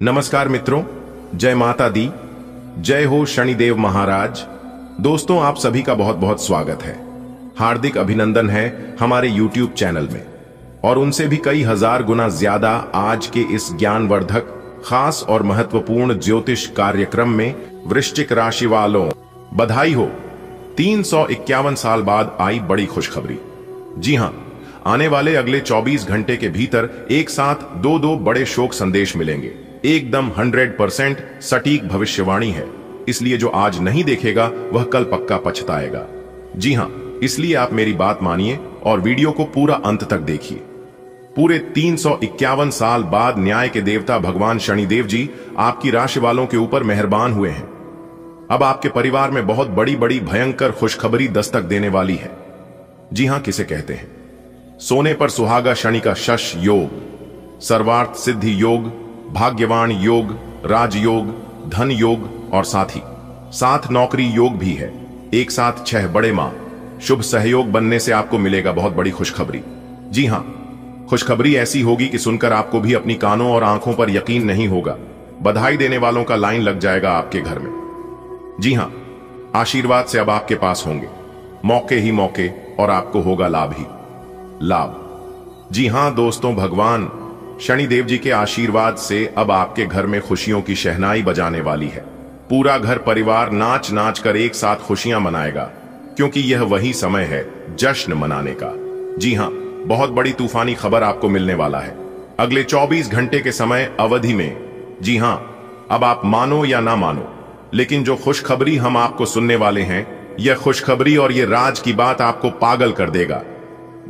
नमस्कार मित्रों, जय माता दी, जय हो शनिदेव महाराज। दोस्तों, आप सभी का बहुत बहुत स्वागत है। हार्दिक अभिनंदन है हमारे YouTube चैनल में, और उनसे भी कई हजार गुना ज्यादा आज के इस ज्ञानवर्धक, खास और महत्वपूर्ण ज्योतिष कार्यक्रम में वृश्चिक राशि वालों, बधाई हो। 351 साल बाद आई बड़ी खुशखबरी। जी हां, आने वाले अगले 24 घंटे के भीतर एक साथ दो बड़े शोक संदेश मिलेंगे। एकदम 100% सटीक भविष्यवाणी है, इसलिए जो आज नहीं देखेगा वह कल पक्का पछताएगा। जी हां, इसलिए आप मेरी बात मानिए और वीडियो को पूरा अंत तक देखिए। पूरे 351 साल बाद न्याय के देवता भगवान शनिदेव जी आपकी राशि वालों के ऊपर मेहरबान हुए हैं। अब आपके परिवार में बहुत बड़ी बड़ी भयंकर खुशखबरी दस्तक देने वाली है। जी हां, किसे कहते हैं सोने पर सुहागा शनि का शश योग, सर्वार्थ सिद्धि योग, भाग्यवान योग, राजयोग, धन योग और साथ नौकरी योग भी है। एक साथ 6 बड़े मां शुभ सहयोग बनने से आपको मिलेगा बहुत बड़ी खुशखबरी। जी हां, खुशखबरी ऐसी होगी कि सुनकर आपको भी अपनी कानों और आंखों पर यकीन नहीं होगा। बधाई देने वालों का लाइन लग जाएगा आपके घर में। जी हां, आशीर्वाद से अब आपके पास होंगे मौके ही मौके, और आपको होगा लाभ ही लाभ। जी हां दोस्तों, भगवान शनिदेव जी के आशीर्वाद से अब आपके घर में खुशियों की शहनाई बजाने वाली है। पूरा घर परिवार नाच नाच कर एक साथ खुशियां मनाएगा, क्योंकि यह वही समय है जश्न मनाने का। जी हां, बहुत बड़ी तूफानी खबर आपको मिलने वाला है अगले 24 घंटे के समय अवधि में। जी हां, अब आप मानो या ना मानो, लेकिन जो खुशखबरी हम आपको सुनने वाले हैं, यह खुशखबरी और यह राज की बात आपको पागल कर देगा।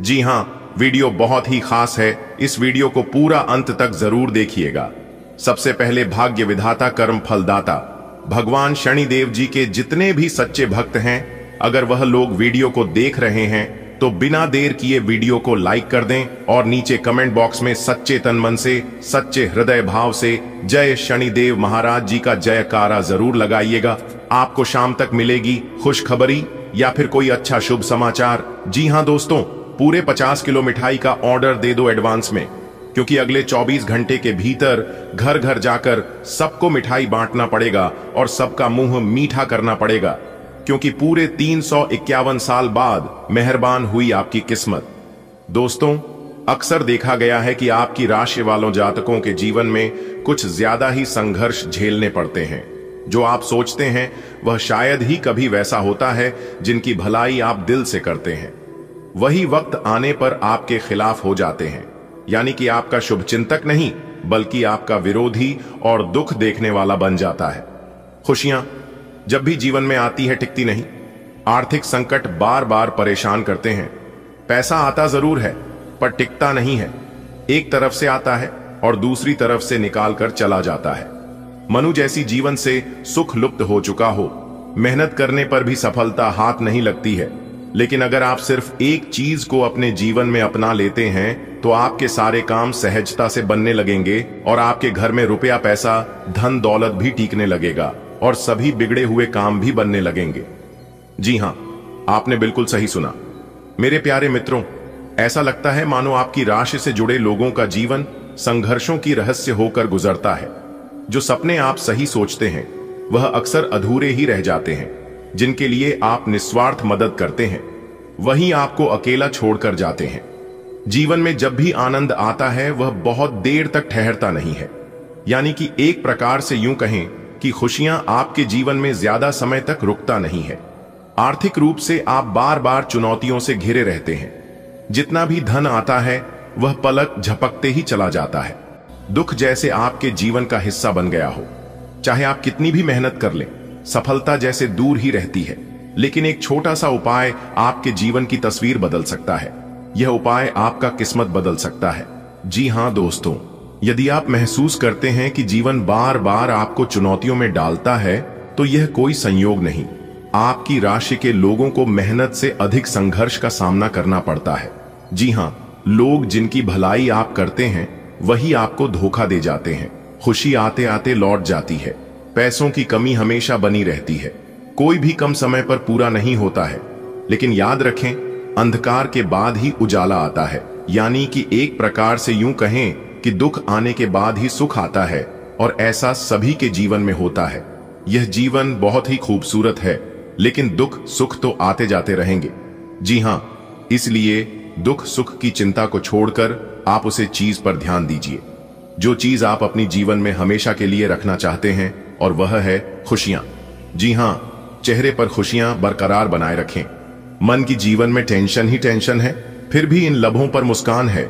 जी हां, वीडियो बहुत ही खास है, इस वीडियो को पूरा अंत तक जरूर देखिएगा। सबसे पहले भाग्य विधाता, कर्म फलदाता भगवान शनिदेव जी के जितने भी सच्चे भक्त हैं, अगर वह लोग वीडियो को देख रहे हैं तो बिना देर किए वीडियो को लाइक कर दें और नीचे कमेंट बॉक्स में सच्चे तन मन से, सच्चे हृदय भाव से जय शनिदेव महाराज जी का जयकारा जरूर लगाइएगा। आपको शाम तक मिलेगी खुशखबरी या फिर कोई अच्छा शुभ समाचार। जी हां दोस्तों, पूरे 50 किलो मिठाई का ऑर्डर दे दो एडवांस में, क्योंकि अगले 24 घंटे के भीतर घर घर जाकर सबको मिठाई बांटना पड़ेगा और सबका मुंह मीठा करना पड़ेगा, क्योंकि पूरे 351 साल बाद मेहरबान हुई आपकी किस्मत। दोस्तों, अक्सर देखा गया है कि आपकी राशि वालों जातकों के जीवन में कुछ ज्यादा ही संघर्ष झेलने पड़ते हैं। जो आप सोचते हैं वह शायद ही कभी वैसा होता है जिनकी भलाई आप दिल से करते हैं, वही वक्त आने पर आपके खिलाफ हो जाते हैं। यानी कि आपका शुभ चिंतक नहीं, बल्कि आपका विरोधी और दुख देखने वाला बन जाता है। खुशियां जब भी जीवन में आती है टिकती नहीं। आर्थिक संकट बार बार परेशान करते हैं। पैसा आता जरूर है पर टिकता नहीं है। एक तरफ से आता है और दूसरी तरफ से निकाल कर चला जाता है। मनु जैसी जीवन से सुख लुप्त हो चुका हो। मेहनत करने पर भी सफलता हाथ नहीं लगती है। लेकिन अगर आप सिर्फ एक चीज को अपने जीवन में अपना लेते हैं तो आपके सारे काम सहजता से बनने लगेंगे और आपके घर में रुपया पैसा, धन दौलत भी टिकने लगेगा और सभी बिगड़े हुए काम भी बनने लगेंगे। जी हां, आपने बिल्कुल सही सुना मेरे प्यारे मित्रों। ऐसा लगता है मानो आपकी राशि से जुड़े लोगों का जीवन संघर्षों की रहस्य होकर गुजरता है। जो सपने आप सही सोचते हैं वह अक्सर अधूरे ही रह जाते हैं। जिनके लिए आप निस्वार्थ मदद करते हैं वही आपको अकेला छोड़कर जाते हैं। जीवन में जब भी आनंद आता है वह बहुत देर तक ठहरता नहीं है। यानी कि एक प्रकार से यूं कहें कि खुशियां आपके जीवन में ज्यादा समय तक रुकता नहीं है। आर्थिक रूप से आप बार बार चुनौतियों से घिरे रहते हैं। जितना भी धन आता है वह पलक झपकते ही चला जाता है। दुख जैसे आपके जीवन का हिस्सा बन गया हो। चाहे आप कितनी भी मेहनत कर लें, सफलता जैसे दूर ही रहती है। लेकिन एक छोटा सा उपाय आपके जीवन की तस्वीर बदल सकता है। यह उपाय आपका किस्मत बदल सकता है। जी हां दोस्तों, यदि आप महसूस करते हैं कि जीवन बार बार आपको चुनौतियों में डालता है तो यह कोई संयोग नहीं, आपकी राशि के लोगों को मेहनत से अधिक संघर्ष का सामना करना पड़ता है। जी हां, लोग जिनकी भलाई आप करते हैं वही आपको धोखा दे जाते हैं। खुशी आते आते लौट जाती है। पैसों की कमी हमेशा बनी रहती है। कोई भी कम समय पर पूरा नहीं होता है। लेकिन याद रखें, अंधकार के बाद ही उजाला आता है। यानी कि एक प्रकार से यूं कहें कि दुख आने के बाद ही सुख आता है। और ऐसा सभी के जीवन में होता है। यह जीवन बहुत ही खूबसूरत है, लेकिन दुख सुख तो आते जाते रहेंगे। जी हां, इसलिए दुख सुख की चिंता को छोड़कर आप उसे चीज पर ध्यान दीजिए, जो चीज आप अपनी जीवन में हमेशा के लिए रखना चाहते हैं, और वह है खुशियां। जी हां, चेहरे पर खुशियां बरकरार बनाए रखें। मन की जीवन में टेंशन ही टेंशन है, फिर भी इन लम्हों पर मुस्कान है।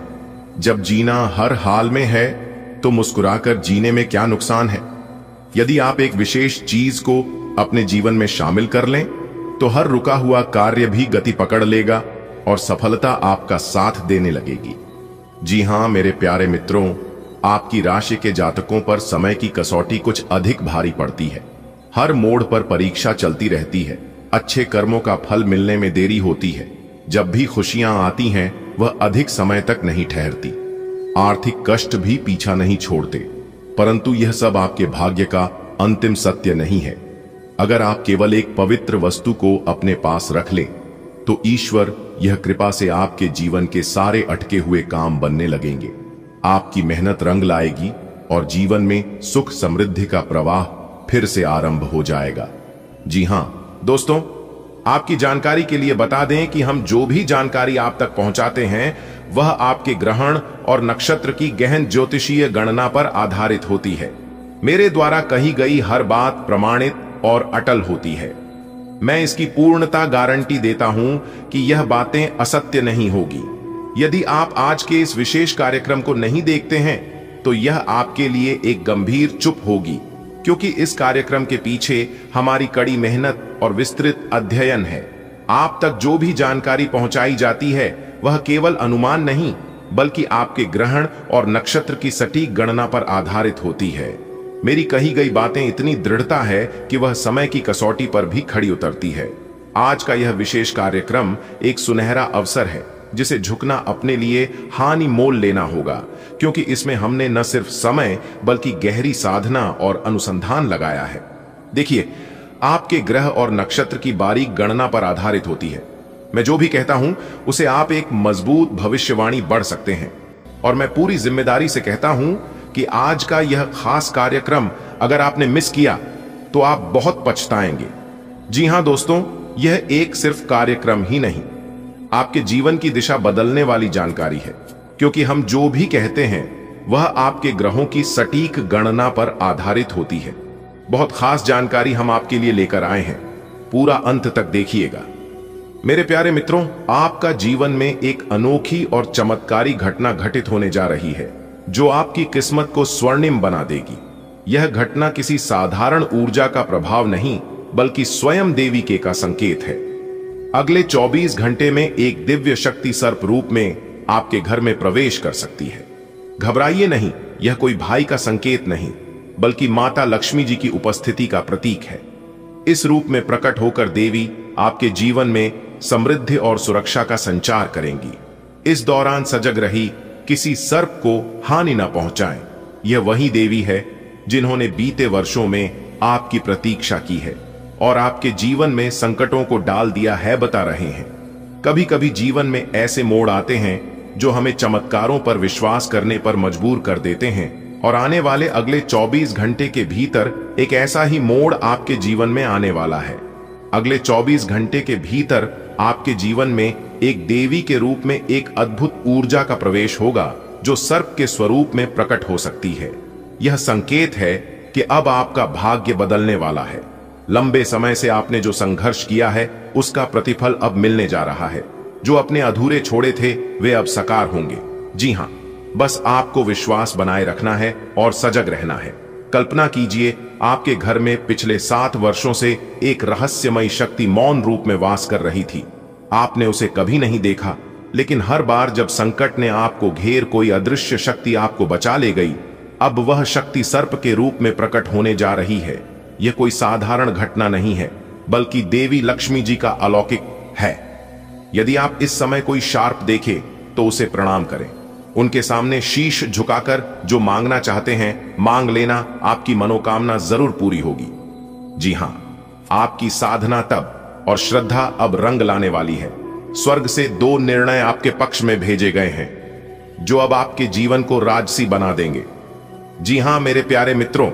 जब जीना हर हाल में है तो मुस्कुराकर जीने में क्या नुकसान है। यदि आप एक विशेष चीज को अपने जीवन में शामिल कर लें तो हर रुका हुआ कार्य भी गति पकड़ लेगा और सफलता आपका साथ देने लगेगी। जी हां मेरे प्यारे मित्रों, आपकी राशि के जातकों पर समय की कसौटी कुछ अधिक भारी पड़ती है। हर मोड़ पर परीक्षा चलती रहती है। अच्छे कर्मों का फल मिलने में देरी होती है। जब भी खुशियां आती हैं वह अधिक समय तक नहीं ठहरती। आर्थिक कष्ट भी पीछा नहीं छोड़ते, परंतु यह सब आपके भाग्य का अंतिम सत्य नहीं है। अगर आप केवल एक पवित्र वस्तु को अपने पास रख लें तो ईश्वर यह कृपा से आपके जीवन के सारे अटके हुए काम बनने लगेंगे। आपकी मेहनत रंग लाएगी और जीवन में सुख समृद्धि का प्रवाह फिर से आरंभ हो जाएगा। जी हां दोस्तों, आपकी जानकारी के लिए बता दें कि हम जो भी जानकारी आप तक पहुंचाते हैं वह आपके ग्रहण और नक्षत्र की गहन ज्योतिषीय गणना पर आधारित होती है। मेरे द्वारा कही गई हर बात प्रमाणित और अटल होती है। मैं इसकी पूर्णता गारंटी देता हूं कि यह बातें असत्य नहीं होगी। यदि आप आज के इस विशेष कार्यक्रम को नहीं देखते हैं तो यह आपके लिए एक गंभीर चुप होगी, क्योंकि इस कार्यक्रम के पीछे हमारी कड़ी मेहनत और विस्तृत अध्ययन है। आप तक जो भी जानकारी पहुंचाई जाती है वह केवल अनुमान नहीं, बल्कि आपके ग्रहण और नक्षत्र की सटीक गणना पर आधारित होती है। मेरी कही गई बातें इतनी दृढ़ता है कि वह समय की कसौटी पर भी खड़ी उतरती है। आज का यह विशेष कार्यक्रम एक सुनहरा अवसर है जिसे झुकना अपने लिए हानि मोल लेना होगा, क्योंकि इसमें हमने न सिर्फ समय बल्कि गहरी साधना और अनुसंधान लगाया है। देखिए, आपके ग्रह और नक्षत्र की बारीक गणना पर आधारित होती है। मैं जो भी कहता हूं उसे आप एक मजबूत भविष्यवाणी बढ़ सकते हैं, और मैं पूरी जिम्मेदारी से कहता हूं कि आज का यह खास कार्यक्रम अगर आपने मिस किया तो आप बहुत पछताएंगे। जी हां दोस्तों, यह एक सिर्फ कार्यक्रम ही नहीं, आपके जीवन की दिशा बदलने वाली जानकारी है, क्योंकि हम जो भी कहते हैं वह आपके ग्रहों की सटीक गणना पर आधारित होती है। बहुत खास जानकारी हम आपके लिए लेकर आए हैं, पूरा अंत तक देखिएगा। मेरे प्यारे मित्रों, आपका जीवन में एक अनोखी और चमत्कारी घटना घटित होने जा रही है जो आपकी किस्मत को स्वर्णिम बना देगी। यह घटना किसी साधारण ऊर्जा का प्रभाव नहीं, बल्कि स्वयं देवी के का संकेत है। अगले 24 घंटे में एक दिव्य शक्ति सर्प रूप में आपके घर में प्रवेश कर सकती है। घबराइए नहीं, यह कोई भाई का संकेत नहीं, बल्कि माता लक्ष्मी जी की उपस्थिति का प्रतीक है। इस रूप में प्रकट होकर देवी आपके जीवन में समृद्धि और सुरक्षा का संचार करेंगी। इस दौरान सजग रही, किसी सर्प को हानि न पहुंचाएं। यह वही देवी है जिन्होंने बीते वर्षों में आपकी प्रतीक्षा की है और आपके जीवन में संकटों को डाल दिया है बता रहे हैं। कभी कभी जीवन में ऐसे मोड़ आते हैं जो हमें चमत्कारों पर विश्वास करने पर मजबूर कर देते हैं, और आने वाले अगले 24 घंटे के भीतर एक ऐसा ही मोड़ आपके जीवन में आने वाला है। अगले 24 घंटे के भीतर आपके जीवन में एक देवी के रूप में एक अद्भुत ऊर्जा का प्रवेश होगा जो सर्प के स्वरूप में प्रकट हो सकती है। यह संकेत है कि अब आपका भाग्य बदलने वाला है। लंबे समय से आपने जो संघर्ष किया है उसका प्रतिफल अब मिलने जा रहा है। जो अपने अधूरे छोड़े थे वे अब साकार होंगे। जी हां, बस आपको विश्वास बनाए रखना है और सजग रहना है। कल्पना कीजिए, आपके घर में पिछले 7 वर्षों से एक रहस्यमयी शक्ति मौन रूप में वास कर रही थी। आपने उसे कभी नहीं देखा, लेकिन हर बार जब संकट ने आपको घेर कोई अदृश्य शक्ति आपको बचा ले गई। अब वह शक्ति सर्प के रूप में प्रकट होने जा रही है। यह कोई साधारण घटना नहीं है, बल्कि देवी लक्ष्मी जी का अलौकिक है। यदि आप इस समय कोई शार्प देखें तो उसे प्रणाम करें। उनके सामने शीश झुकाकर जो मांगना चाहते हैं मांग लेना, आपकी मनोकामना जरूर पूरी होगी। जी हां, आपकी साधना तब और श्रद्धा अब रंग लाने वाली है। स्वर्ग से 2 निर्णय आपके पक्ष में भेजे गए हैं जो अब आपके जीवन को राजसी बना देंगे। जी हां मेरे प्यारे मित्रों,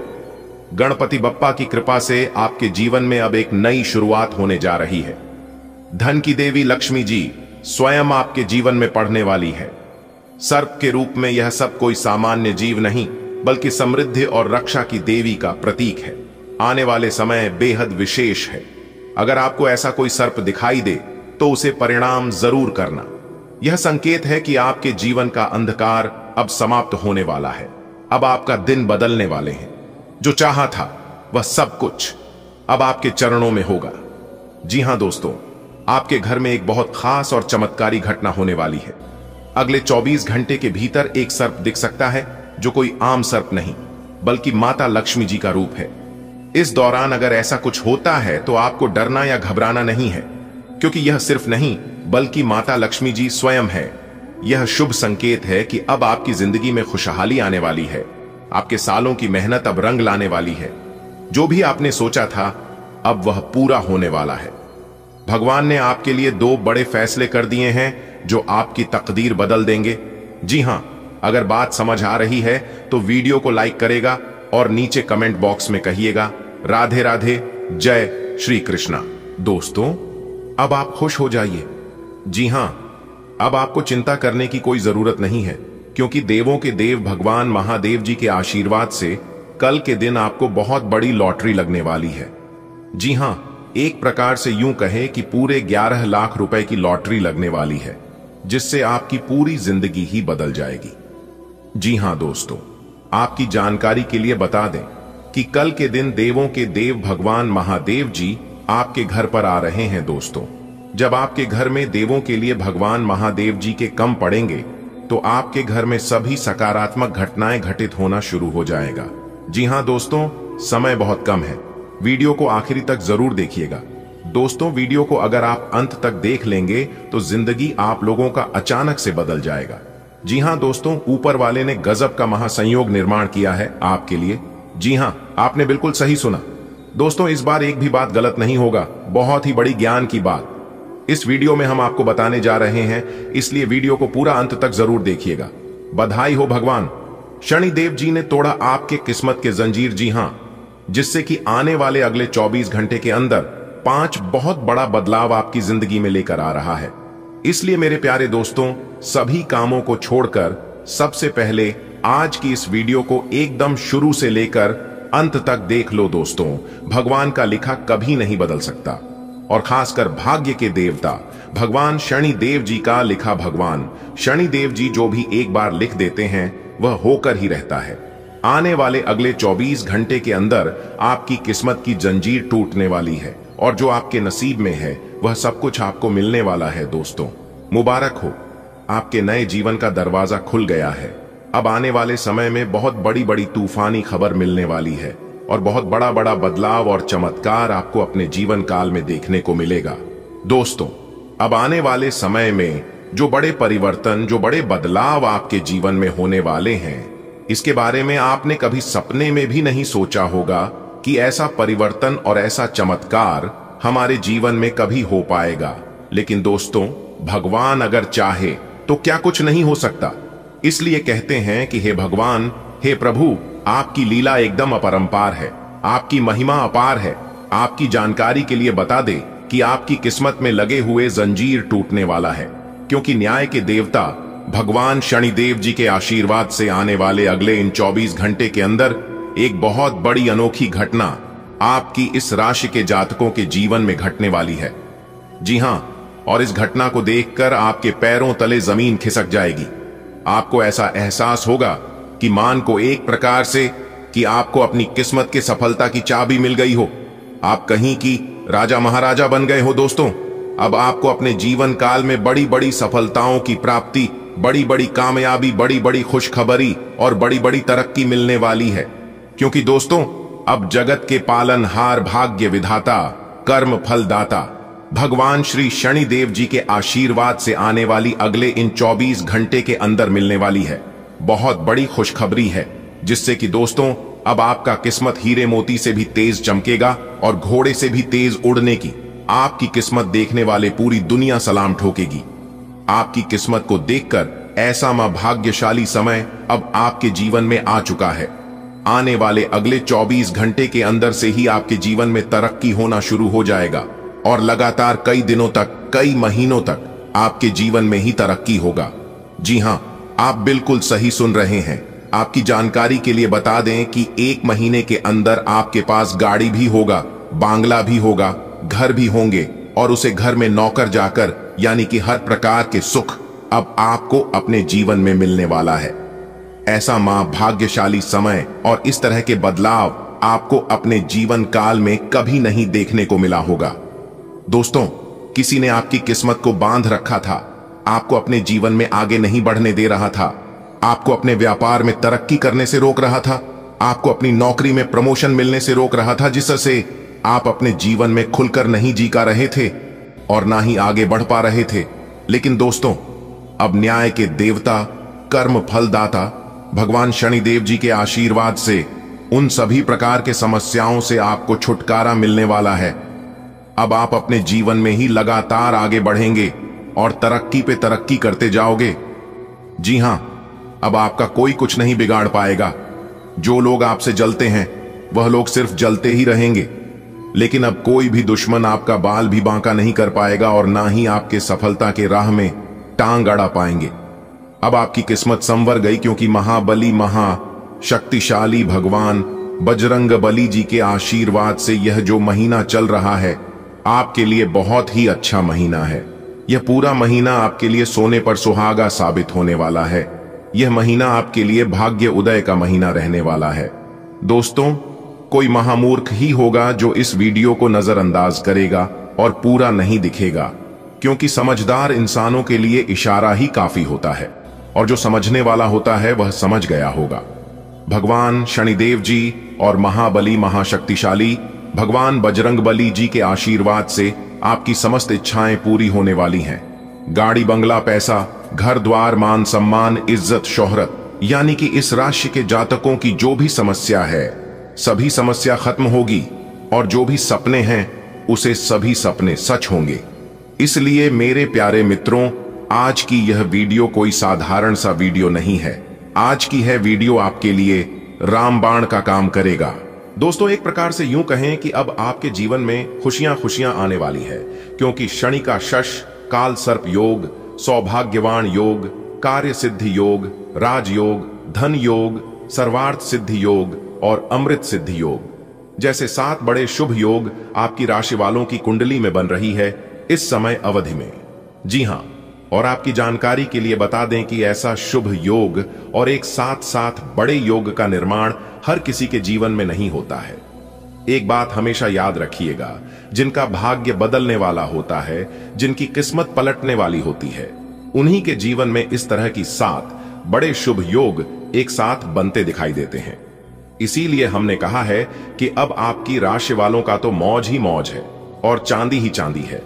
गणपति बप्पा की कृपा से आपके जीवन में अब एक नई शुरुआत होने जा रही है। धन की देवी लक्ष्मी जी स्वयं आपके जीवन में पड़ने वाली है। सर्प के रूप में यह सब कोई सामान्य जीव नहीं, बल्कि समृद्धि और रक्षा की देवी का प्रतीक है। आने वाले समय बेहद विशेष है। अगर आपको ऐसा कोई सर्प दिखाई दे तो उसे परिणाम जरूर करना। यह संकेत है कि आपके जीवन का अंधकार अब समाप्त होने वाला है। अब आपका दिन बदलने वाले हैं। जो चाहा था वह सब कुछ अब आपके चरणों में होगा। जी हां दोस्तों, आपके घर में एक बहुत खास और चमत्कारी घटना होने वाली है। अगले 24 घंटे के भीतर एक सर्प दिख सकता है, जो कोई आम सर्प नहीं बल्कि माता लक्ष्मी जी का रूप है। इस दौरान अगर ऐसा कुछ होता है तो आपको डरना या घबराना नहीं है, क्योंकि यह सिर्फ नहीं बल्कि माता लक्ष्मी जी स्वयं है। यह शुभ संकेत है कि अब आपकी जिंदगी में खुशहाली आने वाली है। आपके सालों की मेहनत अब रंग लाने वाली है। जो भी आपने सोचा था अब वह पूरा होने वाला है। भगवान ने आपके लिए 2 बड़े फैसले कर दिए हैं जो आपकी तकदीर बदल देंगे। जी हां, अगर बात समझ आ रही है तो वीडियो को लाइक करेगा और नीचे कमेंट बॉक्स में कहिएगा राधे राधे, जय श्री कृष्णा। दोस्तों, अब आप खुश हो जाइए। जी हां, अब आपको चिंता करने की कोई जरूरत नहीं है, क्योंकि देवों के देव भगवान महादेव जी के आशीर्वाद से कल के दिन आपको बहुत बड़ी लॉटरी लगने वाली है। जी हां, एक प्रकार से यूं कहें कि पूरे 11 लाख रुपए की लॉटरी लगने वाली है, जिससे आपकी पूरी जिंदगी ही बदल जाएगी। जी हां दोस्तों, आपकी जानकारी के लिए बता दें कि कल के दिन देवों के देव भगवान महादेव जी आपके घर पर आ रहे हैं। दोस्तों, जब आपके घर में देवों के लिए भगवान महादेव जी के कम पड़ेंगे तो आपके घर में सभी सकारात्मक घटनाएं घटित होना शुरू हो जाएगा। जी हां दोस्तों, समय बहुत कम है। वीडियो को आखिरी तक जरूर देखिएगा। दोस्तों, वीडियो को अगर आप अंत तक देख लेंगे तो जिंदगी आप लोगों का अचानक से बदल जाएगा। जी हां दोस्तों, ऊपर वाले ने गजब का महासंयोग निर्माण किया है आपके लिए। जी हां, आपने बिल्कुल सही सुना। दोस्तों, इस बार एक भी बात गलत नहीं होगा। बहुत ही बड़ी ज्ञान की बात इस वीडियो में हम आपको बताने जा रहे हैं, इसलिए वीडियो को पूरा अंत तक जरूर देखिएगा। बधाई हो भगवान शनिदेव जी ने तोड़ा आपके किस्मत के जंजीर। जी हां, जिससे कि आने वाले अगले 24 घंटे के अंदर 5 बहुत बड़ा बदलाव आपकी जिंदगी में लेकर आ रहा है। इसलिए मेरे प्यारे दोस्तों, सभी कामों को छोड़कर सबसे पहले आज की इस वीडियो को एकदम शुरू से लेकर अंत तक देख लो। दोस्तों, भगवान का लिखा कभी नहीं बदल सकता, और खासकर भाग्य के देवता भगवान शनिदेव जी का लिखा। भगवान शनिदेव जी जो भी एक बार लिख देते हैं वह होकर ही रहता है। आने वाले अगले 24 घंटे के अंदर आपकी किस्मत की जंजीर टूटने वाली है, और जो आपके नसीब में है वह सब कुछ आपको मिलने वाला है। दोस्तों, मुबारक हो, आपके नए जीवन का दरवाजा खुल गया है। अब आने वाले समय में बहुत बड़ी बड़ी तूफानी खबर मिलने वाली है, और बहुत बड़ा बड़ा बदलाव और चमत्कार आपको अपने जीवन काल में देखने को मिलेगा। दोस्तों, अब आने वाले समय में जो बड़े परिवर्तन, जो बड़े बदलाव आपके जीवन में होने वाले हैं, इसके बारे में आपने कभी सपने में भी नहीं सोचा होगा कि ऐसा परिवर्तन और ऐसा चमत्कार हमारे जीवन में कभी हो पाएगा। लेकिन दोस्तों, भगवान अगर चाहे तो क्या कुछ नहीं हो सकता। इसलिए कहते हैं कि हे भगवान, हे प्रभु, आपकी लीला एकदम अपरंपार है, आपकी महिमा अपार है। आपकी जानकारी के लिए बता दे कि आपकी किस्मत में लगे हुए जंजीर टूटने वाला है, क्योंकि न्याय के देवता भगवान शनिदेव जी के आशीर्वाद से आने वाले अगले इन 24 घंटे के अंदर एक बहुत बड़ी अनोखी घटना आपकी इस राशि के जातकों के जीवन में घटने वाली है। जी हां, और इस घटना को देखकर आपके पैरों तले जमीन खिसक जाएगी। आपको ऐसा एहसास होगा कि मान को एक प्रकार से कि आपको अपनी किस्मत के सफलता की चाबी मिल गई हो। आप कहीं की राजा महाराजा बन गए हो। दोस्तों, अब आपको अपने जीवन काल में बड़ी बड़ी सफलताओं की प्राप्ति, बड़ी बड़ी कामयाबी, बड़ी बड़ी खुशखबरी और बड़ी बड़ी तरक्की मिलने वाली है। क्योंकि दोस्तों, अब जगत के पालनहार, भाग्य विधाता, कर्म फलदाता भगवान श्री शनिदेव जी के आशीर्वाद से आने वाली अगले इन 24 घंटे के अंदर मिलने वाली है बहुत बड़ी खुशखबरी है, जिससे कि दोस्तों अब आपका किस्मत हीरे मोती से भी तेज चमकेगा और घोड़े से भी तेज उड़ने की आपकी किस्मत देखने वाले पूरी दुनिया सलाम ठोकेगी। आपकी किस्मत को देखकर ऐसा भाग्यशाली समय अब आपके जीवन में आ चुका है। आने वाले अगले 24 घंटे के अंदर से ही आपके जीवन में तरक्की होना शुरू हो जाएगा और लगातार कई दिनों तक, कई महीनों तक आपके जीवन में ही तरक्की होगा। जी हां, आप बिल्कुल सही सुन रहे हैं। आपकी जानकारी के लिए बता दें कि 1 महीने के अंदर आपके पास गाड़ी भी होगा, बांग्ला भी होगा, घर भी होंगे और उसे घर में नौकर जाकर, यानी कि हर प्रकार के सुख अब आपको अपने जीवन में मिलने वाला है। ऐसा भाग्यशाली समय और इस तरह के बदलाव आपको अपने जीवन काल में कभी नहीं देखने को मिला होगा। दोस्तों, किसी ने आपकी किस्मत को बांध रखा था, आपको अपने जीवन में आगे नहीं बढ़ने दे रहा था, आपको अपने व्यापार में तरक्की करने से रोक रहा था, आपको अपनी नौकरी में प्रमोशन मिलने से रोक रहा था, जिससे आप अपने जीवन में खुलकर नहीं जी पा रहे थे और ना ही आगे बढ़ पा रहे थे। लेकिन दोस्तों, अब न्याय के देवता, कर्म फलदाता भगवान शनिदेव जी के आशीर्वाद से उन सभी प्रकार के समस्याओं से आपको छुटकारा मिलने वाला है। अब आप अपने जीवन में ही लगातार आगे बढ़ेंगे और तरक्की पे तरक्की करते जाओगे। जी हां, अब आपका कोई कुछ नहीं बिगाड़ पाएगा। जो लोग आपसे जलते हैं वह लोग सिर्फ जलते ही रहेंगे, लेकिन अब कोई भी दुश्मन आपका बाल भी बांका नहीं कर पाएगा और ना ही आपके सफलता के राह में टांग अड़ा पाएंगे। अब आपकी किस्मत संवर गई, क्योंकि महाबली महाशक्तिशाली भगवान बजरंगबली जी के आशीर्वाद से यह जो महीना चल रहा है आपके लिए बहुत ही अच्छा महीना है। यह पूरा महीना आपके लिए सोने पर सुहागा साबित होने वाला है। यह महीना आपके लिए भाग्य उदय का महीना रहने वाला है। दोस्तों, कोई महामूर्ख ही होगा जो इस वीडियो को नजरअंदाज करेगा और पूरा नहीं दिखेगा, क्योंकि समझदार इंसानों के लिए इशारा ही काफी होता है और जो समझने वाला होता है वह समझ गया होगा। भगवान शनिदेव जी और महाबली महाशक्तिशाली भगवान बजरंगबली जी के आशीर्वाद से आपकी समस्त इच्छाएं पूरी होने वाली हैं। गाड़ी, बंगला, पैसा, घर द्वार, मान सम्मान, इज्जत, शोहरत, यानी कि इस राशि के जातकों की जो भी समस्या है सभी समस्या खत्म होगी और जो भी सपने हैं उसे सभी सपने सच होंगे। इसलिए मेरे प्यारे मित्रों, आज की यह वीडियो कोई साधारण सा वीडियो नहीं है। आज की है वीडियो आपके लिए रामबाण का काम करेगा। दोस्तों, एक प्रकार से यूं कहें कि अब आपके जीवन में खुशियां खुशियां आने वाली है, क्योंकि शनि का शश, काल सर्प योग, सौभाग्यवान योग, कार्य सिद्धि योग, राजयोग, धन योग, सर्वार्थ सिद्धि योग और अमृत सिद्धि योग जैसे 7 बड़े शुभ योग आपकी राशि वालों की कुंडली में बन रही है इस समय अवधि में। जी हां, और आपकी जानकारी के लिए बता दें कि ऐसा शुभ योग और एक साथ बड़े योग का निर्माण हर किसी के जीवन में नहीं होता है। एक बात हमेशा याद रखिएगा, जिनका भाग्य बदलने वाला होता है, जिनकी किस्मत पलटने वाली होती है, उन्हीं के जीवन में इस तरह की 7 बड़े शुभ योग एक साथ बनते दिखाई देते हैं। इसीलिए हमने कहा है कि अब आपकी राशि वालों का तो मौज ही मौज है और चांदी ही चांदी है,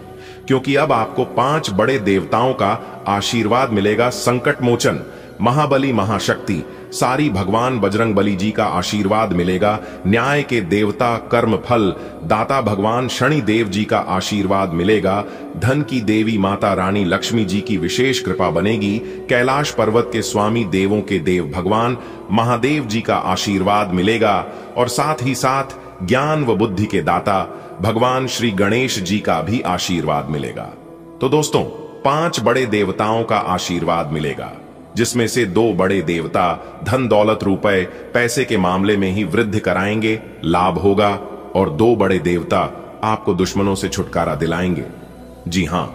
क्योंकि अब आपको 5 बड़े देवताओं का आशीर्वाद मिलेगा। संकट मोचन महाबली महाशक्ति सारी भगवान बजरंगबली जी का आशीर्वाद मिलेगा। न्याय के देवता कर्म फल दाता भगवान शनि देव जी का आशीर्वाद मिलेगा। धन की देवी माता रानी लक्ष्मी जी की विशेष कृपा बनेगी। कैलाश पर्वत के स्वामी देवों के देव भगवान महादेव जी का आशीर्वाद मिलेगा और साथ ही साथ ज्ञान व बुद्धि के दाता भगवान श्री गणेश जी का भी आशीर्वाद मिलेगा। तो दोस्तों, 5 बड़े देवताओं का आशीर्वाद मिलेगा, जिसमें से 2 बड़े देवता धन दौलत रुपए पैसे के मामले में ही वृद्धि कराएंगे, लाभ होगा, और 2 बड़े देवता आपको दुश्मनों से छुटकारा दिलाएंगे। जी हां,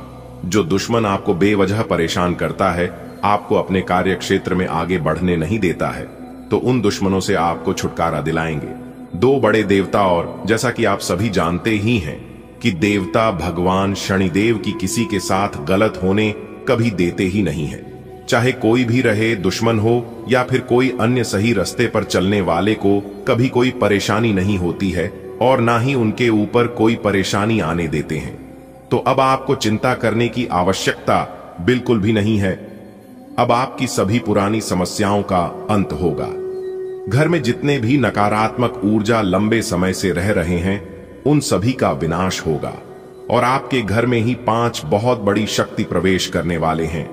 जो दुश्मन आपको बेवजह परेशान करता है, आपको अपने कार्य क्षेत्र में आगे बढ़ने नहीं देता है, तो उन दुश्मनों से आपको छुटकारा दिलाएंगे 2 बड़े देवता। और जैसा कि आप सभी जानते ही हैं कि देवता भगवान शनिदेव की किसी के साथ गलत होने कभी देते ही नहीं है। चाहे कोई भी रहे, दुश्मन हो या फिर कोई अन्य सही रास्ते पर चलने वाले को कभी कोई परेशानी नहीं होती है और ना ही उनके ऊपर कोई परेशानी आने देते हैं। तो अब आपको चिंता करने की आवश्यकता बिल्कुल भी नहीं है। अब आपकी सभी पुरानी समस्याओं का अंत होगा। घर में जितने भी नकारात्मक ऊर्जा लंबे समय से रह रहे हैं, उन सभी का विनाश होगा और आपके घर में ही 5 बहुत बड़ी शक्ति प्रवेश करने वाले हैं।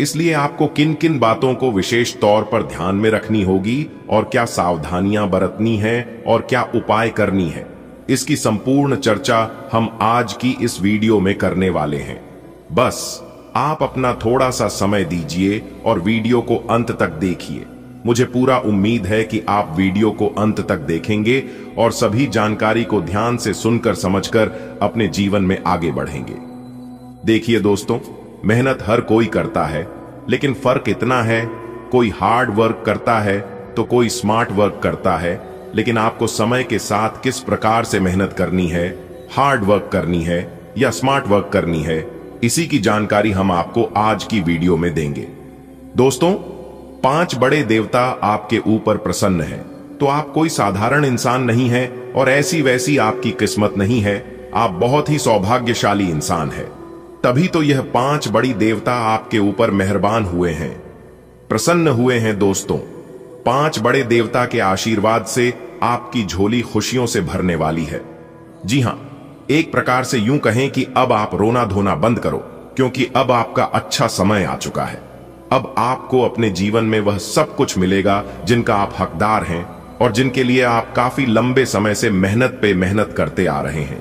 इसलिए आपको किन किन बातों को विशेष तौर पर ध्यान में रखनी होगी और क्या सावधानियां बरतनी हैं और क्या उपाय करनी है, इसकी संपूर्ण चर्चा हम आज की इस वीडियो में करने वाले हैं। बस आप अपना थोड़ा सा समय दीजिए और वीडियो को अंत तक देखिए। मुझे पूरा उम्मीद है कि आप वीडियो को अंत तक देखेंगे और सभी जानकारी को ध्यान से सुनकर समझकर अपने जीवन में आगे बढ़ेंगे। देखिए दोस्तों, मेहनत हर कोई करता है, लेकिन फर्क इतना है, कोई हार्ड वर्क करता है तो कोई स्मार्ट वर्क करता है। लेकिन आपको समय के साथ किस प्रकार से मेहनत करनी है, हार्ड वर्क करनी है या स्मार्ट वर्क करनी है, इसी की जानकारी हम आपको आज की वीडियो में देंगे। दोस्तों, 5 बड़े देवता आपके ऊपर प्रसन्न हैं, तो आप कोई साधारण इंसान नहीं है और ऐसी वैसी आपकी किस्मत नहीं है, आप बहुत ही सौभाग्यशाली इंसान है। तभी तो यह 5 बड़ी देवता आपके ऊपर मेहरबान हुए हैं, प्रसन्न हुए हैं। दोस्तों, 5 बड़े देवता के आशीर्वाद से आपकी झोली खुशियों से भरने वाली है। जी हां, एक प्रकार से यूं कहें कि अब आप रोना धोना बंद करो, क्योंकि अब आपका अच्छा समय आ चुका है। अब आपको अपने जीवन में वह सब कुछ मिलेगा जिनका आप हकदार हैं और जिनके लिए आप काफी लंबे समय से मेहनत पे मेहनत करते आ रहे हैं।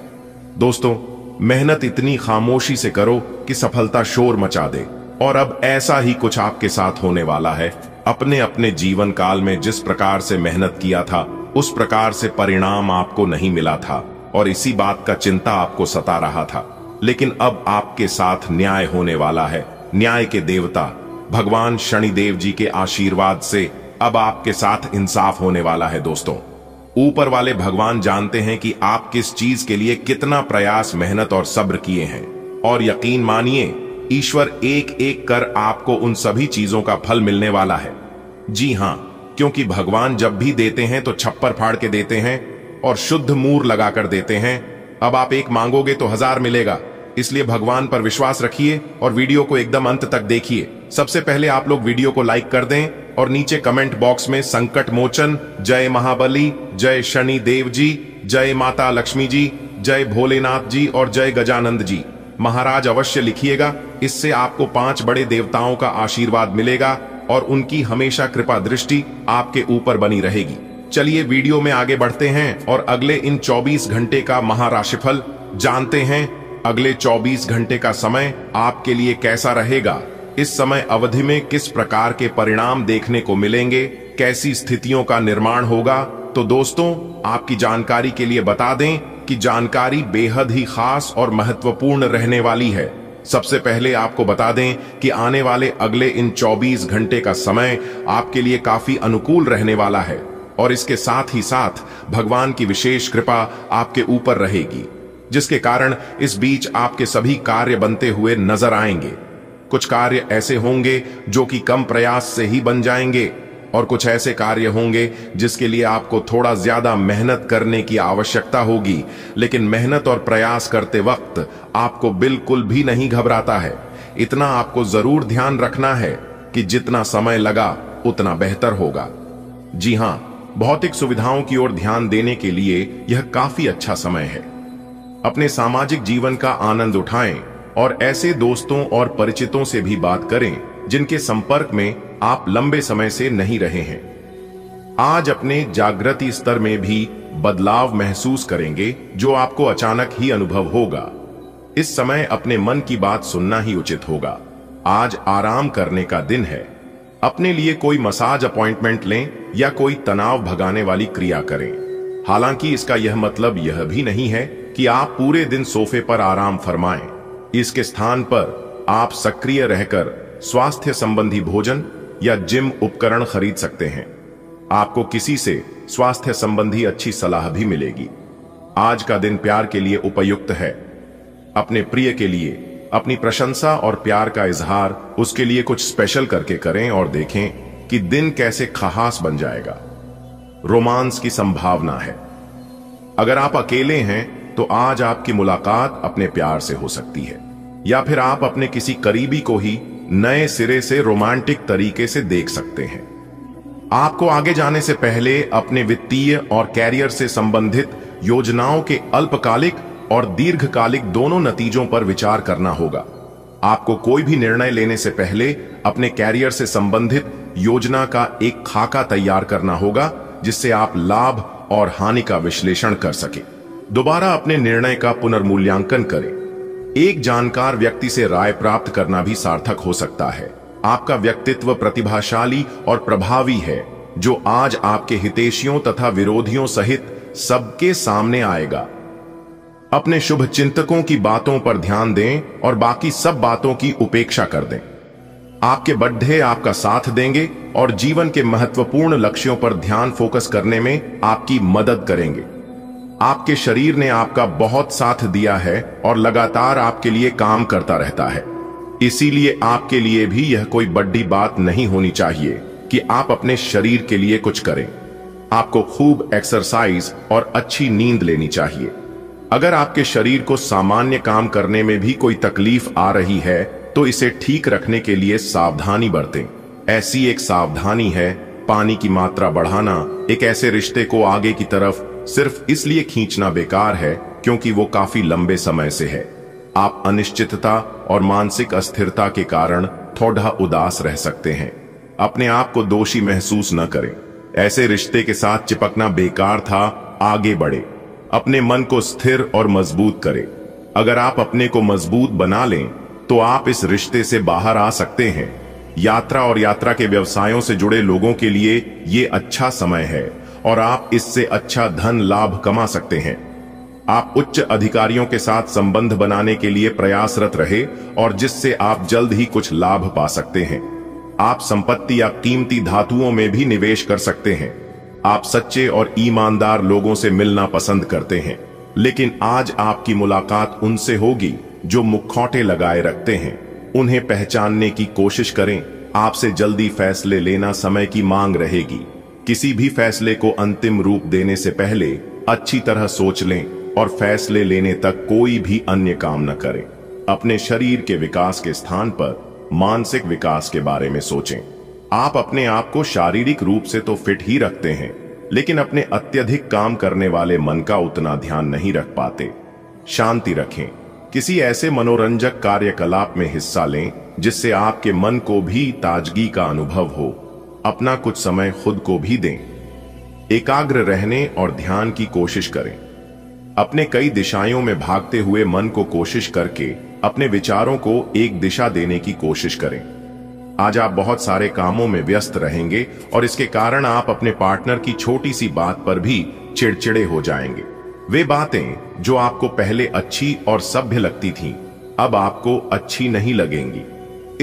दोस्तों, मेहनत इतनी खामोशी से करो कि सफलता शोर मचा दे, और अब ऐसा ही कुछ आपके साथ होने वाला है। अपने अपने जीवन काल में जिस प्रकार से मेहनत किया था, उस प्रकार से परिणाम आपको नहीं मिला था और इसी बात का चिंता आपको सता रहा था। लेकिन अब आपके साथ न्याय होने वाला है। न्याय के देवता भगवान शनिदेव जी के आशीर्वाद से अब आपके साथ इंसाफ होने वाला है। दोस्तों, ऊपर वाले भगवान जानते हैं कि आप किस चीज के लिए कितना प्रयास, मेहनत और सब्र किए हैं, और यकीन मानिए, ईश्वर एक एक कर आपको उन सभी चीजों का फल मिलने वाला है। जी हां, क्योंकि भगवान जब भी देते हैं तो छप्पर फाड़ के देते हैं और शुद्ध मूर लगाकर देते हैं। अब आप एक मांगोगे तो 1000 मिलेगा, इसलिए भगवान पर विश्वास रखिए और वीडियो को एकदम अंत तक देखिए। सबसे पहले आप लोग वीडियो को लाइक कर दें और नीचे कमेंट बॉक्स में संकट मोचन, जय महाबली, जय शनि देव जी, जय माता लक्ष्मी जी, जय भोलेनाथ जी और जय गजानंद जी महाराज अवश्य लिखिएगा। इससे आपको 5 बड़े देवताओं का आशीर्वाद मिलेगा और उनकी हमेशा कृपा दृष्टि आपके ऊपर बनी रहेगी। चलिए वीडियो में आगे बढ़ते हैं और अगले इन 24 घंटे का महाराशिफल जानते हैं। अगले 24 घंटे का समय आपके लिए कैसा रहेगा, इस समय अवधि में किस प्रकार के परिणाम देखने को मिलेंगे, कैसी स्थितियों का निर्माण होगा। तो दोस्तों, आपकी जानकारी के लिए बता दें कि जानकारी बेहद ही खास और महत्वपूर्ण रहने वाली है। सबसे पहले आपको बता दें कि आने वाले अगले इन 24 घंटे का समय आपके लिए काफी अनुकूल रहने वाला है और इसके साथ ही साथ भगवान की विशेष कृपा आपके ऊपर रहेगी, जिसके कारण इस बीच आपके सभी कार्य बनते हुए नजर आएंगे। कुछ कार्य ऐसे होंगे जो कि कम प्रयास से ही बन जाएंगे और कुछ ऐसे कार्य होंगे जिसके लिए आपको थोड़ा ज्यादा मेहनत करने की आवश्यकता होगी। लेकिन मेहनत और प्रयास करते वक्त आपको बिल्कुल भी नहीं घबराता है। इतना आपको जरूर ध्यान रखना है कि जितना समय लगा उतना बेहतर होगा। जी हां, भौतिक सुविधाओं की ओर ध्यान देने के लिए यह काफी अच्छा समय है। अपने सामाजिक जीवन का आनंद उठाएं और ऐसे दोस्तों और परिचितों से भी बात करें जिनके संपर्क में आप लंबे समय से नहीं रहे हैं। आज अपने जागृति स्तर में भी बदलाव महसूस करेंगे, जो आपको अचानक ही अनुभव होगा। इस समय अपने मन की बात सुनना ही उचित होगा। आज आराम करने का दिन है। अपने लिए कोई मसाज अपॉइंटमेंट लें या कोई तनाव भगाने वाली क्रिया करें। हालांकि इसका यह मतलब यह भी नहीं है कि आप पूरे दिन सोफे पर आराम फरमाएं। इसके स्थान पर आप सक्रिय रहकर स्वास्थ्य संबंधी भोजन या जिम उपकरण खरीद सकते हैं। आपको किसी से स्वास्थ्य संबंधी अच्छी सलाह भी मिलेगी। आज का दिन प्यार के लिए उपयुक्त है। अपने प्रिय के लिए अपनी प्रशंसा और प्यार का इजहार उसके लिए कुछ स्पेशल करके करें और देखें कि दिन कैसे खास बन जाएगा। रोमांस की संभावना है। अगर आप अकेले हैं तो आज आपकी मुलाकात अपने प्यार से हो सकती है, या फिर आप अपने किसी करीबी को ही नए सिरे से रोमांटिक तरीके से देख सकते हैं। आपको आगे जाने से पहले अपने वित्तीय और कैरियर से संबंधित योजनाओं के अल्पकालिक और दीर्घकालिक दोनों नतीजों पर विचार करना होगा। आपको कोई भी निर्णय लेने से पहले अपने कैरियर से संबंधित योजना का एक खाका तैयार करना होगा, जिससे आप लाभ और हानि का विश्लेषण कर सके। दोबारा अपने निर्णय का पुनर्मूल्यांकन करें। एक जानकार व्यक्ति से राय प्राप्त करना भी सार्थक हो सकता है। आपका व्यक्तित्व प्रतिभाशाली और प्रभावी है, जो आज आपके हितैषियों तथा विरोधियों सहित सबके सामने आएगा। अपने शुभ चिंतकों की बातों पर ध्यान दें और बाकी सब बातों की उपेक्षा कर दें। आपके बड्ढे आपका साथ देंगे और जीवन के महत्वपूर्ण लक्ष्यों पर ध्यान फोकस करने में आपकी मदद करेंगे। आपके शरीर ने आपका बहुत साथ दिया है और लगातार आपके लिए काम करता रहता है। इसीलिए आपके लिए भी यह कोई बड़ी बात नहीं होनी चाहिए कि आप अपने शरीर के लिए कुछ करें। आपको खूब एक्सरसाइज और अच्छी नींद लेनी चाहिए। अगर आपके शरीर को सामान्य काम करने में भी कोई तकलीफ आ रही है, तो इसे ठीक रखने के लिए सावधानी बरतें। ऐसी एक सावधानी है पानी की मात्रा बढ़ाना। एक ऐसे रिश्ते को आगे की तरफ सिर्फ इसलिए खींचना बेकार है क्योंकि वो काफी लंबे समय से है। आप अनिश्चितता और मानसिक अस्थिरता के कारण थोड़ा उदास रह सकते हैं। अपने आप को दोषी महसूस न करें। ऐसे रिश्ते के साथ चिपकना बेकार था। आगे बढ़े। अपने मन को स्थिर और मजबूत करें। अगर आप अपने को मजबूत बना लें तो आप इस रिश्ते से बाहर आ सकते हैं। यात्रा और यात्रा के व्यवसायों से जुड़े लोगों के लिए ये अच्छा समय है और आप इससे अच्छा धन लाभ कमा सकते हैं। आप उच्च अधिकारियों के साथ संबंध बनाने के लिए प्रयासरत रहे और जिससे आप जल्द ही कुछ लाभ पा सकते हैं। आप संपत्ति या कीमती धातुओं में भी निवेश कर सकते हैं। आप सच्चे और ईमानदार लोगों से मिलना पसंद करते हैं, लेकिन आज आपकी मुलाकात उनसे होगी जो मुखौटे लगाए रखते हैं। उन्हें पहचानने की कोशिश करें। आपसे जल्दी फैसले लेना समय की मांग रहेगी। किसी भी फैसले को अंतिम रूप देने से पहले अच्छी तरह सोच लें और फैसले लेने तक कोई भी अन्य काम न करें। अपने शरीर के विकास के स्थान पर मानसिक विकास के बारे में सोचें। आप अपने आप को शारीरिक रूप से तो फिट ही रखते हैं, लेकिन अपने अत्यधिक काम करने वाले मन का उतना ध्यान नहीं रख पाते। शांति रखें। किसी ऐसे मनोरंजक कार्यकलाप में हिस्सा लें जिससे आपके मन को भी ताजगी का अनुभव हो। अपना कुछ समय खुद को भी दें। एकाग्र रहने और ध्यान की कोशिश करें। अपने कई दिशाओं में भागते हुए मन को कोशिश करके अपने विचारों को एक दिशा देने की कोशिश करें। आज आप बहुत सारे कामों में व्यस्त रहेंगे और इसके कारण आप अपने पार्टनर की छोटी सी बात पर भी चिड़चिड़े हो जाएंगे। वे बातें जो आपको पहले अच्छी और सभ्य लगती थीं, अब आपको अच्छी नहीं लगेंगी।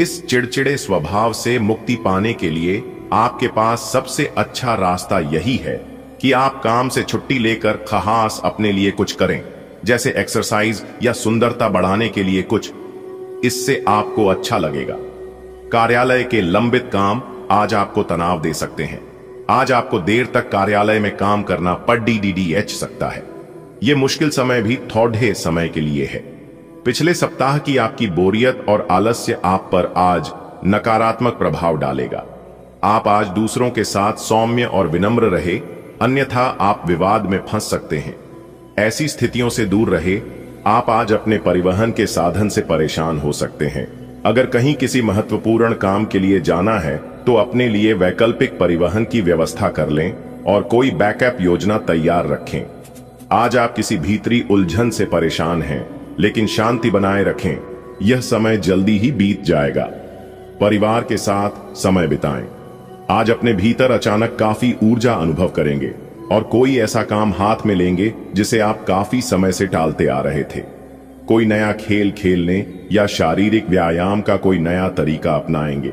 इस चिड़चिड़े स्वभाव से मुक्ति पाने के लिए आपके पास सबसे अच्छा रास्ता यही है कि आप काम से छुट्टी लेकर खास अपने लिए कुछ करें, जैसे एक्सरसाइज या सुंदरता बढ़ाने के लिए कुछ। इससे आपको अच्छा लगेगा। कार्यालय के लंबित काम आज आपको तनाव दे सकते हैं। आज आपको देर तक कार्यालय में काम करना पड़ सकता है। यह मुश्किल समय भी थोड़े समय के लिए है। पिछले सप्ताह की आपकी बोरियत और आलस्य आप पर आज नकारात्मक प्रभाव डालेगा। आप आज दूसरों के साथ सौम्य और विनम्र रहे, अन्यथा आप विवाद में फंस सकते हैं। ऐसी स्थितियों से दूर रहे। आप आज अपने परिवहन के साधन से परेशान हो सकते हैं। अगर कहीं किसी महत्वपूर्ण काम के लिए जाना है तो अपने लिए वैकल्पिक परिवहन की व्यवस्था कर लें और कोई बैकअप योजना तैयार रखें। आज आप किसी भीतरी उलझन से परेशान हैं, लेकिन शांति बनाए रखें। यह समय जल्दी ही बीत जाएगा। परिवार के साथ समय बिताएं। आज अपने भीतर अचानक काफी ऊर्जा अनुभव करेंगे और कोई ऐसा काम हाथ में लेंगे जिसे आप काफी समय से टालते आ रहे थे। कोई नया खेल खेलने या शारीरिक व्यायाम का कोई नया तरीका अपनाएंगे।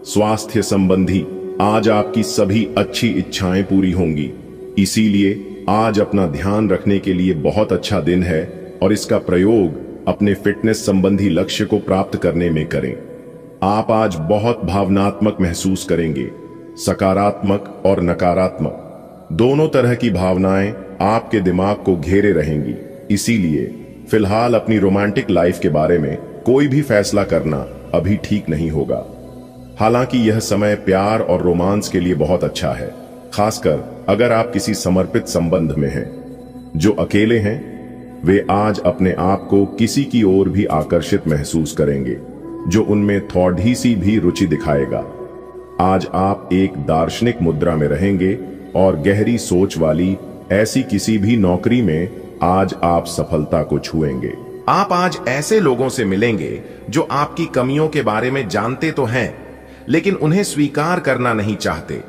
स्वास्थ्य संबंधी आज आपकी सभी अच्छी इच्छाएं पूरी होंगी। इसीलिए आज अपना ध्यान रखने के लिए बहुत अच्छा दिन है और इसका प्रयोग अपने फिटनेस संबंधी लक्ष्य को प्राप्त करने में करें। आप आज बहुत भावनात्मक महसूस करेंगे। सकारात्मक और नकारात्मक दोनों तरह की भावनाएं आपके दिमाग को घेरे रहेंगी। इसीलिए फिलहाल अपनी रोमांटिक लाइफ के बारे में कोई भी फैसला करना अभी ठीक नहीं होगा। हालांकि यह समय प्यार और रोमांस के लिए बहुत अच्छा है, खासकर अगर आप किसी समर्पित संबंध में हैं। जो अकेले हैं वे आज अपने आप को किसी की ओर भी आकर्षित महसूस करेंगे। जो उनमें थोड़ी सी भी रुचि दिखाएगा। आज आप एक दार्शनिक मुद्रा में रहेंगे और गहरी सोच वाली ऐसी किसी भी नौकरी में आज आप सफलता को छुएंगे। आप आज ऐसे लोगों से मिलेंगे जो आपकी कमियों के बारे में जानते तो हैं, लेकिन उन्हें स्वीकार करना नहीं चाहते,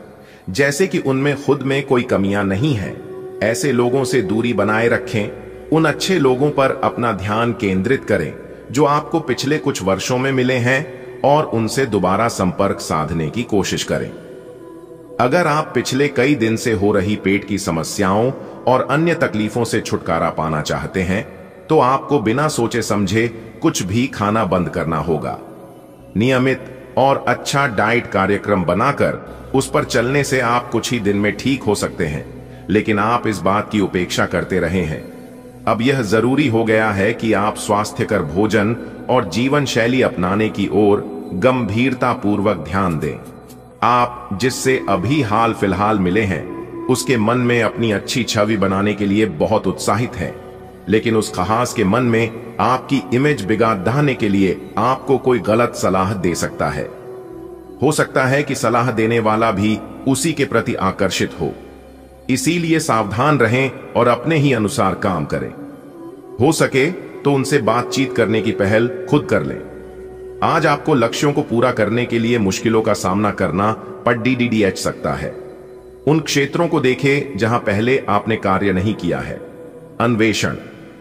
जैसे कि उनमें खुद में कोई कमियां नहीं है। ऐसे लोगों से दूरी बनाए रखें। उन अच्छे लोगों पर अपना ध्यान केंद्रित करें जो आपको पिछले कुछ वर्षों में मिले हैं और उनसे दोबारा संपर्क साधने की कोशिश करें। अगर आप पिछले कई दिन से हो रही पेट की समस्याओं और अन्य तकलीफों से छुटकारा पाना चाहते हैं, तो आपको बिना सोचे समझे कुछ भी खाना बंद करना होगा। नियमित और अच्छा डाइट कार्यक्रम बनाकर उस पर चलने से आप कुछ ही दिन में ठीक हो सकते हैं, लेकिन आप इस बात की उपेक्षा करते रहे हैं। अब यह जरूरी हो गया है कि आप स्वास्थ्यकर भोजन और जीवन शैली अपनाने की ओर गंभीरता पूर्वक ध्यान दें। आप जिससे अभी हाल फिलहाल मिले हैं, उसके मन में अपनी अच्छी छवि बनाने के लिए बहुत उत्साहित हैं, लेकिन उस खास के मन में आपकी इमेज बिगाड़ने के लिए आपको कोई गलत सलाह दे सकता है। हो सकता है कि सलाह देने वाला भी उसी के प्रति आकर्षित हो। इसीलिए सावधान रहें और अपने ही अनुसार काम करें। हो सके तो उनसे बातचीत करने की पहल खुद कर लें। आज आपको लक्ष्यों को पूरा करने के लिए मुश्किलों का सामना करना पड़ सकता है। उन क्षेत्रों को देखें जहां पहले आपने कार्य नहीं किया है। अन्वेषण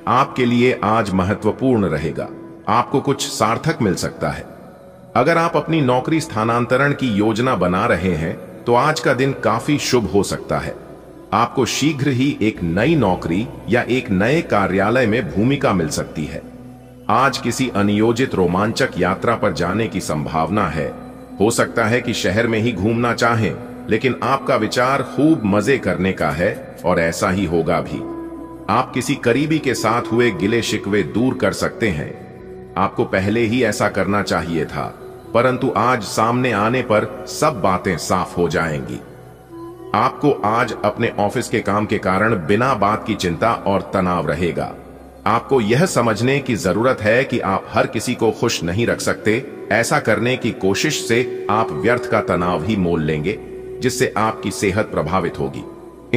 आपके लिए आज महत्वपूर्ण रहेगा। आपको कुछ सार्थक मिल सकता है। अगर आप अपनी नौकरी स्थानांतरण की योजना बना रहे हैं, तो आज का दिन काफी शुभ हो सकता है। आपको शीघ्र ही एक नई नौकरी या एक नए कार्यालय में भूमिका मिल सकती है। आज किसी अनियोजित रोमांचक यात्रा पर जाने की संभावना है। हो सकता है कि शहर में ही घूमना चाहें, लेकिन आपका विचार खूब मजे करने का है और ऐसा ही होगा भी। आप किसी करीबी के साथ हुए गिले शिकवे दूर कर सकते हैं। आपको पहले ही ऐसा करना चाहिए था, परंतु आज सामने आने पर सब बातें साफ हो जाएंगी। आपको आज अपने ऑफिस के काम के कारण बिना बात की चिंता और तनाव रहेगा। आपको यह समझने की जरूरत है कि आप हर किसी को खुश नहीं रख सकते। ऐसा करने की कोशिश से आप व्यर्थ का तनाव ही मोल लेंगे, जिससे आपकी सेहत प्रभावित होगी।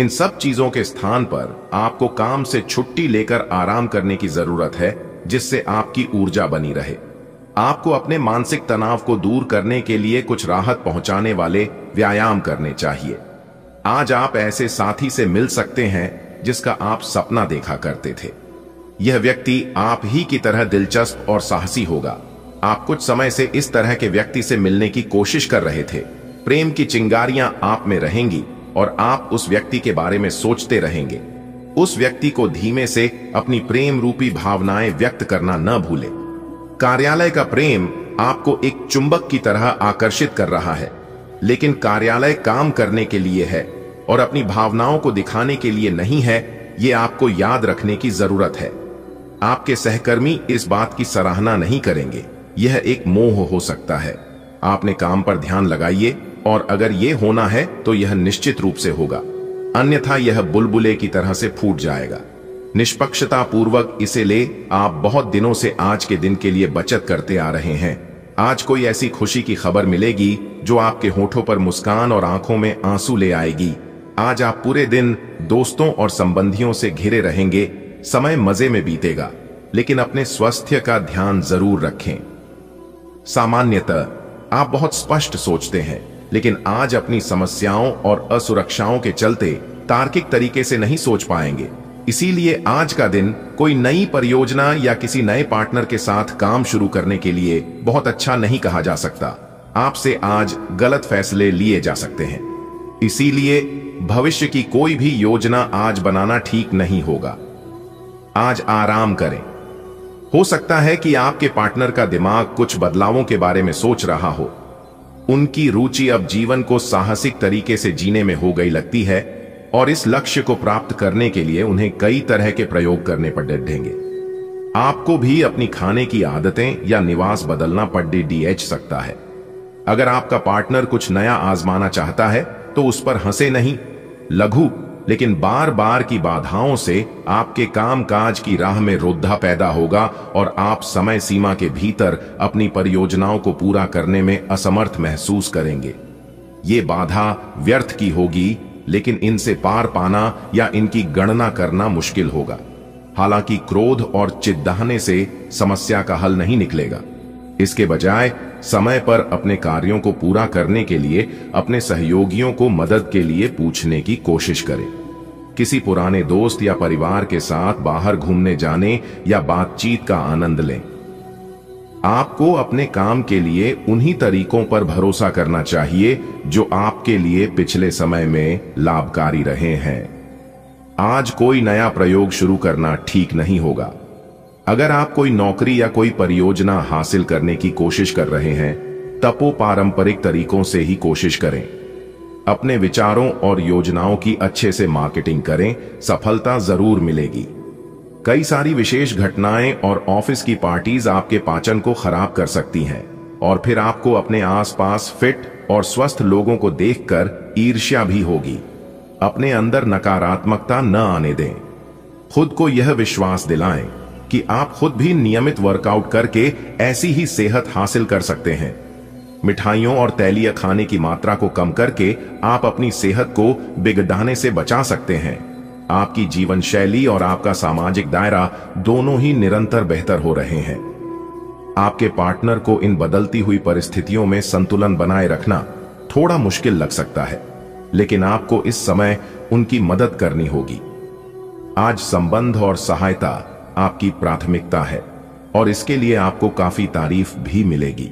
इन सब चीजों के स्थान पर आपको काम से छुट्टी लेकर आराम करने की जरूरत है, जिससे आपकी ऊर्जा बनी रहे। आपको अपने मानसिक तनाव को दूर करने के लिए कुछ राहत पहुंचाने वाले व्यायाम करने चाहिए। आज आप ऐसे साथी से मिल सकते हैं जिसका आप सपना देखा करते थे। यह व्यक्ति आप ही की तरह दिलचस्प और साहसी होगा। आप कुछ समय से इस तरह के व्यक्ति से मिलने की कोशिश कर रहे थे। प्रेम की चिंगारियां आप में रहेंगी और आप उस व्यक्ति के बारे में सोचते रहेंगे। उस व्यक्ति को धीमे से अपनी प्रेम रूपी भावनाएं व्यक्त करना न भूलें। कार्यालय का प्रेम आपको एक चुंबक की तरह आकर्षित कर रहा है, लेकिन कार्यालय काम करने के लिए है और अपनी भावनाओं को दिखाने के लिए नहीं है। ये आपको याद रखने की जरूरत है। आपके सहकर्मी इस बात की सराहना नहीं करेंगे। यह एक मोह हो सकता है। आपने काम पर ध्यान लगाइए, और अगर यह होना है तो यह निश्चित रूप से होगा, अन्यथा यह बुलबुले की तरह से फूट जाएगा। निष्पक्षता पूर्वक इसे ले। आप बहुत दिनों से आज के दिन के लिए बचत करते आ रहे हैं। आज कोई ऐसी खुशी की खबर मिलेगी जो आपके होठों पर मुस्कान और आंखों में आंसू ले आएगी। आज आप पूरे दिन दोस्तों और संबंधियों से घिरे रहेंगे। समय मजे में बीतेगा, लेकिन अपने स्वास्थ्य का ध्यान जरूर रखें। सामान्यतः आप बहुत स्पष्ट सोचते हैं, लेकिन आज अपनी समस्याओं और असुरक्षाओं के चलते तार्किक तरीके से नहीं सोच पाएंगे। इसीलिए आज का दिन कोई नई परियोजना या किसी नए पार्टनर के साथ काम शुरू करने के लिए बहुत अच्छा नहीं कहा जा सकता। आपसे आज गलत फैसले लिए जा सकते हैं। इसीलिए भविष्य की कोई भी योजना आज बनाना ठीक नहीं होगा। आज आराम करें। हो सकता है कि आपके पार्टनर का दिमाग कुछ बदलावों के बारे में सोच रहा हो। उनकी रुचि अब जीवन को साहसिक तरीके से जीने में हो गई लगती है, और इस लक्ष्य को प्राप्त करने के लिए उन्हें कई तरह के प्रयोग करने पड़ेंगे। आपको भी अपनी खाने की आदतें या निवास बदलना पड़ सकता है। अगर आपका पार्टनर कुछ नया आजमाना चाहता है तो उस पर हंसे नहीं। लघु लेकिन बार बार की बाधाओं से आपके कामकाज की राह में रोधा पैदा होगा और आप समय सीमा के भीतर अपनी परियोजनाओं को पूरा करने में असमर्थ महसूस करेंगे। ये बाधा व्यर्थ की होगी, लेकिन इनसे पार पाना या इनकी गणना करना मुश्किल होगा। हालांकि क्रोध और चिढ़ाने से समस्या का हल नहीं निकलेगा। इसके बजाय समय पर अपने कार्यों को पूरा करने के लिए अपने सहयोगियों को मदद के लिए पूछने की कोशिश करें। किसी पुराने दोस्त या परिवार के साथ बाहर घूमने जाने या बातचीत का आनंद लें। आपको अपने काम के लिए उन्हीं तरीकों पर भरोसा करना चाहिए जो आपके लिए पिछले समय में लाभकारी रहे हैं। आज कोई नया प्रयोग शुरू करना ठीक नहीं होगा। अगर आप कोई नौकरी या कोई परियोजना हासिल करने की कोशिश कर रहे हैं, तब वो पारंपरिक तरीकों से ही कोशिश करें। अपने विचारों और योजनाओं की अच्छे से मार्केटिंग करें, सफलता जरूर मिलेगी। कई सारी विशेष घटनाएं और ऑफिस की पार्टीज आपके पाचन को खराब कर सकती हैं और फिर आपको अपने आसपास फिट और स्वस्थ लोगों को देखकर ईर्ष्या भी होगी। अपने अंदर नकारात्मकता न आने दें। खुद को यह विश्वास दिलाएं कि आप खुद भी नियमित वर्कआउट करके ऐसी ही सेहत हासिल कर सकते हैं। मिठाइयों और तैलीय खाने की मात्रा को कम करके आप अपनी सेहत को बिगड़ाने से बचा सकते हैं। आपकी जीवन शैली और आपका सामाजिक दायरा दोनों ही निरंतर बेहतर हो रहे हैं। आपके पार्टनर को इन बदलती हुई परिस्थितियों में संतुलन बनाए रखना थोड़ा मुश्किल लग सकता है, लेकिन आपको इस समय उनकी मदद करनी होगी। आज संबंध और सहायता आपकी प्राथमिकता है और इसके लिए आपको काफी तारीफ भी मिलेगी।